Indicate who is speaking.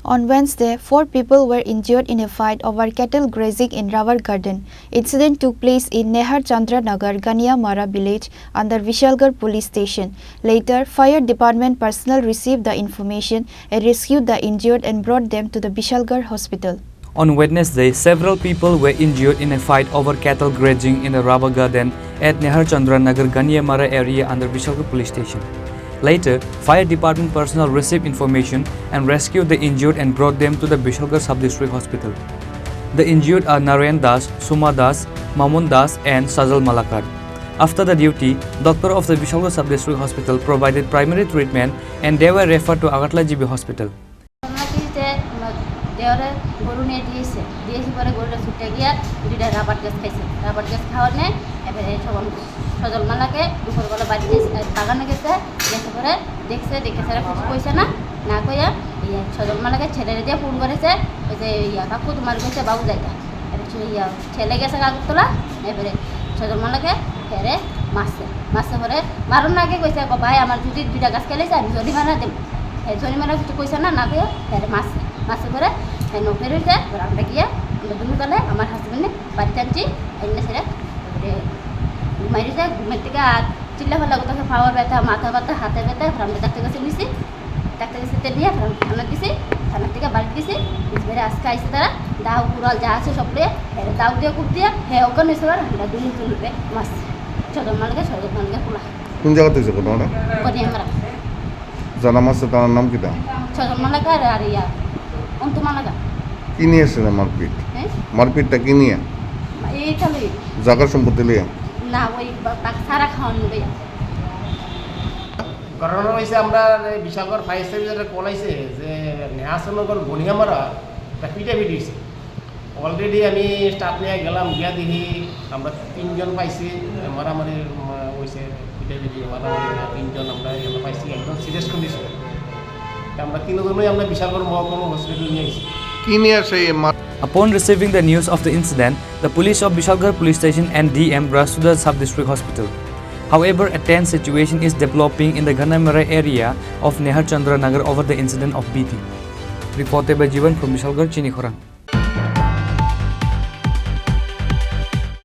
Speaker 1: On Wednesday, 4 people were injured in a fight over cattle grazing in Rawar Garden. Incident took place in Nehar Chandra Nagar, Ganiyamara village under Vishalgarh police station. Later, fire department personnel received the information and rescued the injured and brought them to the Vishalgarh hospital.
Speaker 2: On Wednesday, several people were injured in a fight over cattle grazing in the Rawar Garden at Nehar Chandra Nagar, Ganiyamara area under Vishalgarh police station. Later, fire department personnel received information and rescued the injured and brought them to the Vishalgarh sub-district hospital. The injured are Narayan Das, Suma Das, Mamun Das and Sajal Malakar. After the duty, doctor of the Vishalgarh sub-district hospital provided primary treatment and they were referred to Agartala GB hospital.
Speaker 3: সজল মালাকে দুপুরবেলা বাড়িতে বাগানে গেছে গেছে করে দেখছে দেখে sir কিছু কইছে না না কইয়া সজল মালাকে ছেলেরে দিয়ে ফোন করেছে ওই যে কাকু তোমার গেছে বাবু যাইতা ছেলে গেছে কাকুতলা এবারে সজল মালাকে ফেরে মাসে পরে মারুন আগে কইছে ভাই আমার যদি 2টা গাছ খেলেছে আমি জরিমানা দেব জরিমানা কিছু কইছে না না কইয়া ফেরে মাসে পরে নৌকের হইতে আমরা গিয়ে আমরা দুনু গেলে আমার হাজবেন্ডে বাড়িতে আনছি এনে সেরে মাইরিতে ঘুমের থেকে আর চিল্লা ফেলা কোথাও পাওয়ার ব্যথা মাথা ব্যথা হাতে ব্যথা আমরা ডাক্তার কাছে নিছি ডাক্তার কাছে নিয়ে থানা দিছি থানার থেকে বাড়ি দিছি বেড়ে আজকে আইসে তারা দাও কুড়াল যা আছে সব দিয়ে দাও দিয়ে কুপ দিয়ে হ্যাঁ ওখানে এসে আমরা দুজন তুলবে মাছ সদর মালকে খোলা
Speaker 4: কোন জায়গা থেকে ঘটনাটা
Speaker 3: করিয়ামারা
Speaker 4: জানা মাসে তার নাম কি দাম
Speaker 3: সদর মালাকা আর ইয়া অন্তু মালাকা
Speaker 4: কি নিয়ে এসেছে মারপিট মারপিটটা কি নিয়ে
Speaker 3: এই চলো
Speaker 4: জায়গার সম্পত্তি নিয়ে
Speaker 3: না ওই সারা খাওয়ানো গিয়া
Speaker 5: ঘটনা হয়েছে আমরা বিশালগড় ফায়ার সার্ভিসের কল আইছে যে নেহাসনগর গনিয়ামারা একটা পিটাপিটি হয়েছে অলরেডি আমি স্টাফ নিয়ে গেলাম গিয়া দেখি আমরা 3 জন পাইছি মারামারি হয়েছে পিটাপিটি মারামারি 3 জন আমরা এগুলো পাইছি একদম সিরিয়াস কন্ডিশন আমরা 3 জনই আমরা বিশালগড় মহকুমা হসপিটাল নিয়ে আসি
Speaker 4: কি নিয়ে আসে
Speaker 2: Upon receiving the news of the incident, the police of Vishalgarh police station and DM rushed to the sub-district hospital. However, a tense situation is developing in the Ganiyamara area of Nehar Chandra Nagar over the incident of beating. Reported by Jivan from Vishalgarh, Chini, Khorang.